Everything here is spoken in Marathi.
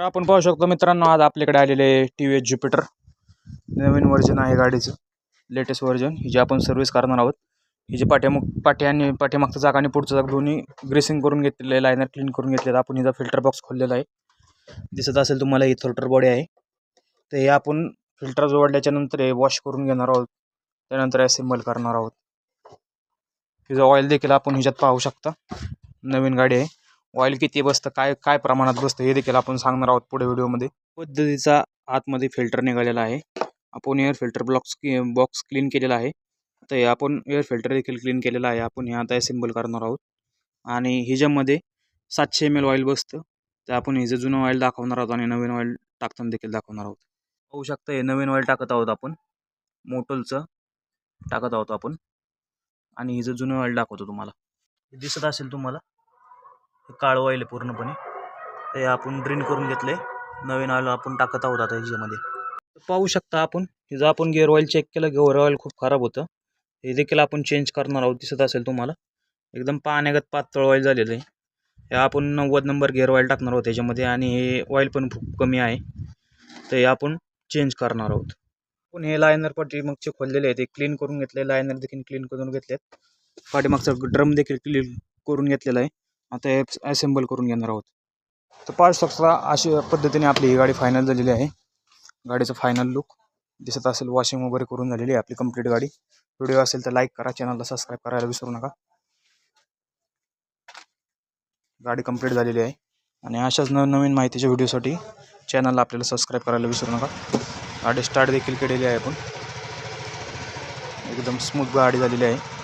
तर आपण पाहू शकतो मित्रांनो, आज आपल्याकडे आलेले TVS ज्युपिटर नवीन व्हर्जन आहे गाडीचं, लेटेस्ट व्हर्जन. ही जी आपण सर्व्हिस करणार आहोत. ही जी पाठी आणि पाठीमागचं चाक आणि पुढचं चाक दोन्ही ग्रेसिंग करून घेतलेलं आहे, लायनर क्लीन करून घेतलेलं. आपण हिचा फिल्टर बॉक्स खोललेला आहे, दिसत असेल तुम्हाला. ही थ्रोटल बॉडी आहे. तर हे आपण फिल्टर जोडल्याच्या नंतर हे वॉश करून घेणार आहोत, त्यानंतर असेंबल करणार आहोत. हिचं ऑइल देखील आपण ह्याच्यात पाहू शकता. नवीन गाडी आहे, ऑइल किती बसतं, काय काय प्रमाणात बसतं हे देखील आपण सांगणार आहोत पुढे व्हिडिओमध्ये. पद्धतीचा आतमध्ये फिल्टर निघालेला आहे. आपण एअर फिल्टर बॉक्स क्लीन केलेला आहे. आता हे आपण एअर फिल्टर देखील क्लीन केलेला आहे. आपण हे आता असेंबल करणार आहोत. आणि ह्याच्यामध्ये 700 ml ऑइल बसतं. तर आपण हे जे जुनं ऑइल दाखवणार आहोत आणि नवीन ऑइल टाकताना देखील दाखवणार आहोत. पाहू शकता, हे नवीन ऑइल टाकत आहोत आपण, मोटलचं टाकत आहोत आपण. आणि हे जे जुनं ऑइल दाखवतो तुम्हाला, हे दिसत असेल तुम्हाला, हे काळं ऑइल आहे पूर्णपणे. ते आपण ड्रिन करून घेतले. नवीन ऑइल आपण टाकत आहोत आता ह्याच्यामध्ये. पाहू शकता आपण, हिचं आपण गिअर ऑइल चेक केलं, गिअर ऑइल खूप खराब होतं. हे देखील आपण चेंज करणार आहोत. दिसत असेल तुम्हाला, एकदम पाण्यागत पातळ ऑइल झालेलं आहे. हे आपण 90 नंबर गिअर ऑइल टाकणार आहोत त्याच्यामध्ये. आणि हे ऑइल पण खूप कमी आहे, तर हे आपण चेंज करणार आहोत. आपण हे लायनर पाठीमागचे खोललेले आहेत, ते क्लीन करून घेतले. लायनर देखील क्लीन करून घेतलेत. पाठीमागचा ड्रम देखील क्लीन करून घेतलेला आहे. आता हे असेंबल करून घेणार आहोत. तर पाहू शकता, अशा पद्धतीने आपली ही गाडी फायनल झालेली आहे. गाडीचं फायनल लुक दिसत असेल. वॉशिंग वगैरे करून झालेली आहे आपली कंप्लीट गाडी. व्हिडिओ असेल तर लाईक करा, चॅनलला सबस्क्राईब करायला विसरू नका. गाडी कंप्लीट झालेली आहे. आणि अशाच नवनवीन माहितीच्या व्हिडिओसाठी चॅनलला आपल्याला सबस्क्राईब करायला विसरू नका. गाडी स्टार्ट देखील केलेली आहे आपण, एकदम स्मूथ गाडी झालेली आहे.